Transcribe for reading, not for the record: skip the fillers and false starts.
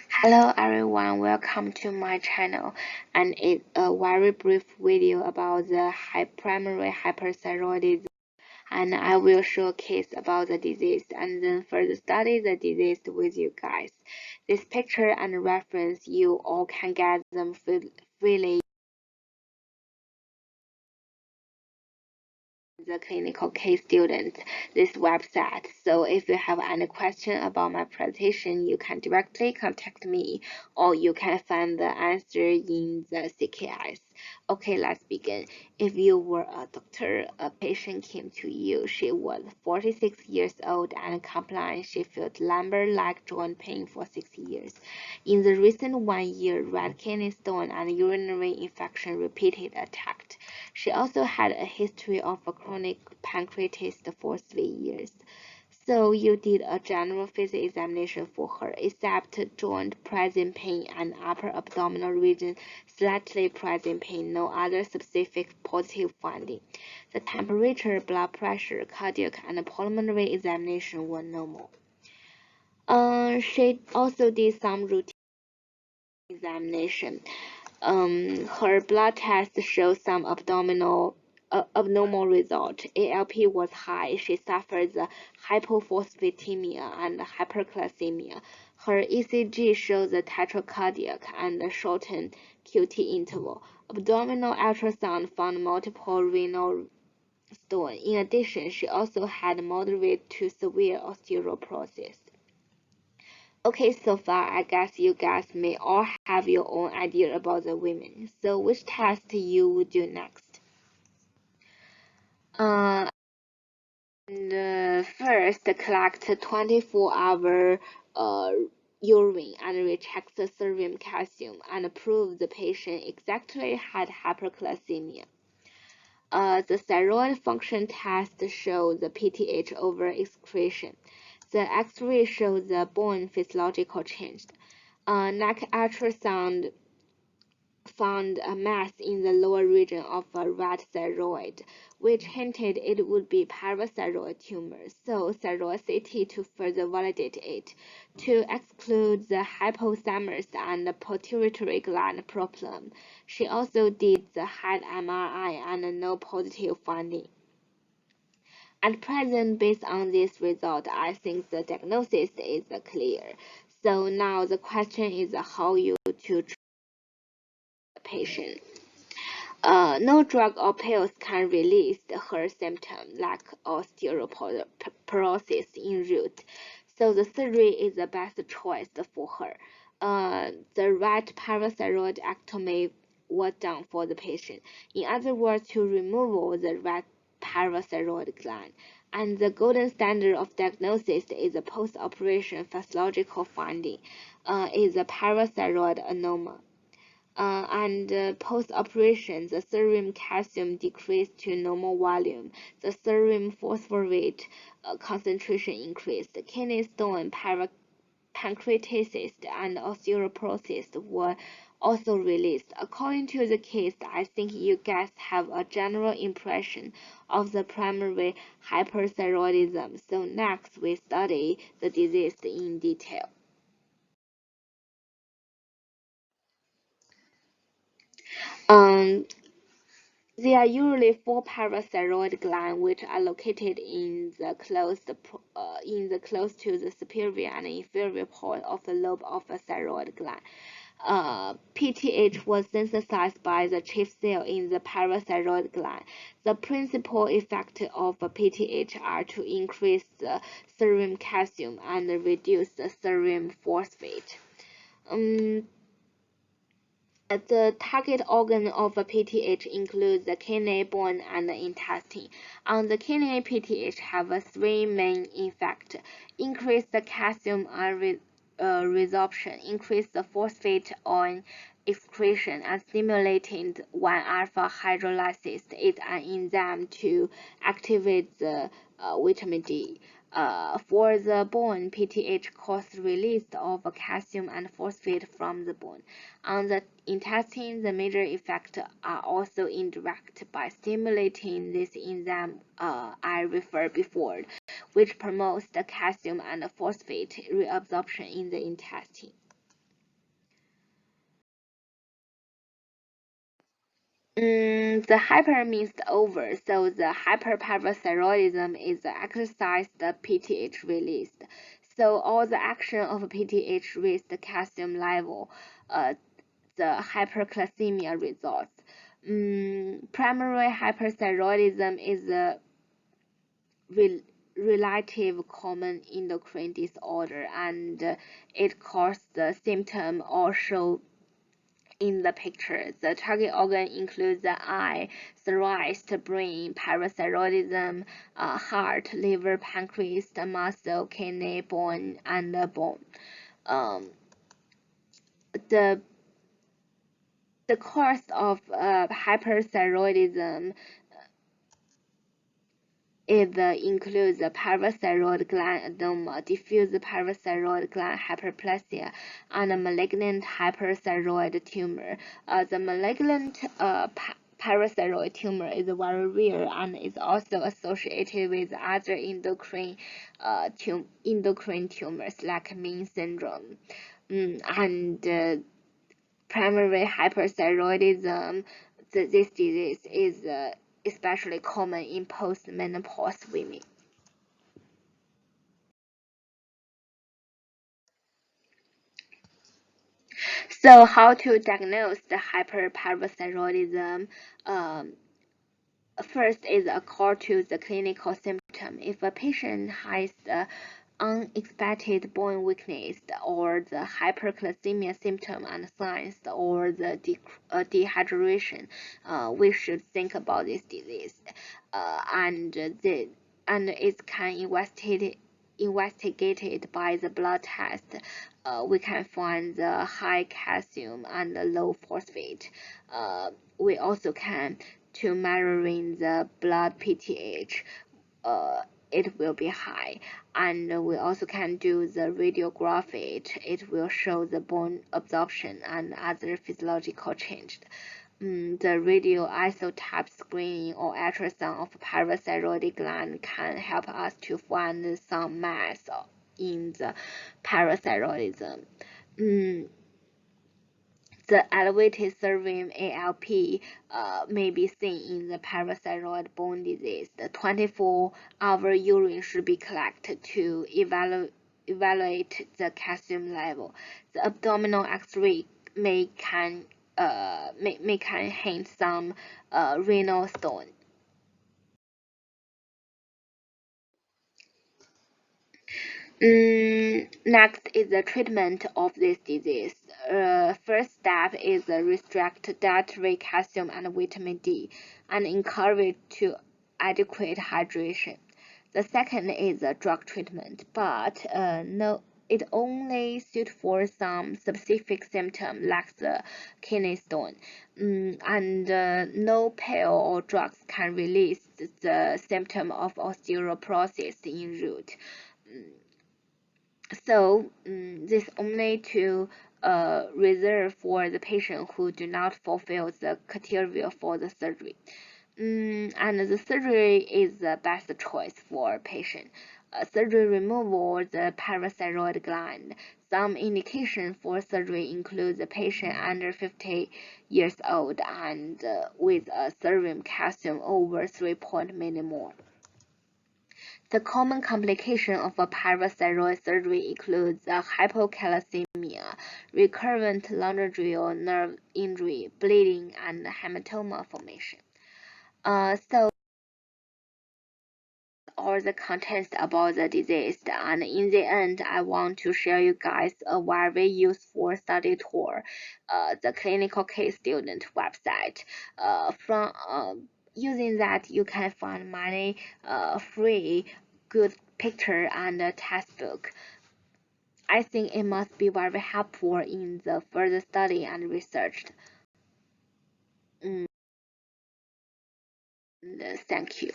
Hello everyone, welcome to my channel, and it's a very brief video about the primary hyperthyroidism, and I will showcase about the disease and then further study the disease with you guys. This picture and reference you all can get them freely the ClinicalKey students this website. So if you have any question about my presentation, you can directly contact me or you can find the answer in the CKS. Okay, let's begin. If you were a doctor, a patient came to you. She was 46 years old and compliant. She felt lumbar leg joint pain for 6 years. In the recent 1 year, red kidney stone and urinary infection repeated attacked. She also had a history of a chronic pancreatitis for 3 years. So you did a general physical examination for her, except joint present pain and upper abdominal region slightly present pain, no other specific positive finding. The temperature, blood pressure, cardiac, and pulmonary examination were normal. She also did some routine examination. Her blood test showed some abnormal result. ALP was high. She suffered the hypophosphatemia and hyperglycemia. Her ECG showed the tachycardia and shortened QT interval. Abdominal ultrasound found multiple renal stone. In addition, she also had moderate to severe osteoporosis. Okay, so far I guess you guys may all have your own idea about the women. So which test you would do next? First collect 24-hour urine and recheck the serum calcium and prove the patient exactly had hyperglycemia. The thyroid function test shows the PTH overexpression. The X-ray shows the bone physiological change. Neck ultrasound found a mass in the lower region of a rat thyroid, which hinted it would be parathyroid tumor. So thyroid CT to further validate it. To exclude the hypothalamus and pituitary gland problem, she also did the head MRI and no positive finding. At present, based on this result, I think the diagnosis is clear. So now the question is how you to treat the patient. No drug or pills can release her symptoms like osteoporosis in root. So the surgery is the best choice for her. The right parathyroidectomy was done for the patient. In other words, to remove the right parathyroid gland. And the golden standard of diagnosis is a post-operation physiological finding, is a parathyroid anomaly. Post-operation, the serum calcium decreased to normal volume. The serum phosphorate concentration increased. The kidney stone, pancreatitis, and osteoporosis were also released. According to the case, I think you guys have a general impression of the primary hyperthyroidism. So next, we study the disease in detail. There are usually 4 parathyroid glands which are located in the close to the superior and inferior part of the lobe of a thyroid gland. PTH was synthesized by the chief cell in the parathyroid gland. The principal effects of PTH are to increase the serum calcium and reduce the serum phosphate. The target organ of a PTH includes the kidney, bone, and the intestine. On the kidney, PTH have 3 main effects: increase the calcium ion resorption, increase the phosphate ion excretion, and stimulating 1-alpha hydrolysis is an enzyme to activate the vitamin D. For the bone, PTH causes release of calcium and phosphate from the bone. On the intestine, the major effects are also indirect by stimulating this enzyme I referred before, which promotes the calcium and phosphate reabsorption in the intestine. The hyper means the over, so the hyperparathyroidism is the exercise the PTH released. So all the action of PTH raise the calcium level, the hypercalcemia results. Primary hyperthyroidism is a relative common endocrine disorder, and it causes the symptom also in the picture. The target organ includes the eye, thorax, brain, parathyroidism, heart, liver, pancreas, muscle, kidney, bone, and bone. The cause of hyperthyroidism includes the parathyroid gland edema, diffuse parathyroid gland hyperplasia, and a malignant hyperthyroid tumor. The malignant parathyroid tumor is very rare and is also associated with other endocrine tumors like Mean syndrome. Primary hyperthyroidism, this disease is especially common in postmenopause women. So how to diagnose the hyperparathyroidism? First is according to the clinical symptom. If a patient has the unexpected bone weakness or the hypercalcemia symptom and signs or the dehydration, we should think about this disease, and it can investigated by the blood test. We can find the high calcium and the low phosphate. We also can to measuring the blood PTH. It will be high, and we also can do the radiography. It will show the bone absorption and other physiological changes. The radioisotope screening or ultrasound of parathyroid gland can help us to find some mass in the parathyroidism. The elevated serum ALP may be seen in the parathyroid bone disease. The 24-hour urine should be collected to evaluate the calcium level. The abdominal X-ray may can hint some renal stone. Next is the treatment of this disease. First step is restrict dietary calcium and vitamin D and encourage to adequate hydration. The second is drug treatment, but it only suits for some specific symptoms like the kidney stone, and no pill or drugs can release the symptom of osteoporosis in root. So this only to reserve for the patient who do not fulfill the criteria for the surgery. And the surgery is the best choice for patient. Surgery removal the parathyroid gland. Some indication for surgery include the patient under 50 years old and with a serum calcium over 3 millimole. The common complication of a parathyroid surgery includes hypocalcemia, recurrent laryngeal nerve injury, bleeding, and hematoma formation. So all the contents about the disease, and in the end, I want to share you guys a very useful study tour, the ClinicalKey student website. From using that, you can find many free good picture and textbook. I think it must be very helpful in the further study and research. Thank you.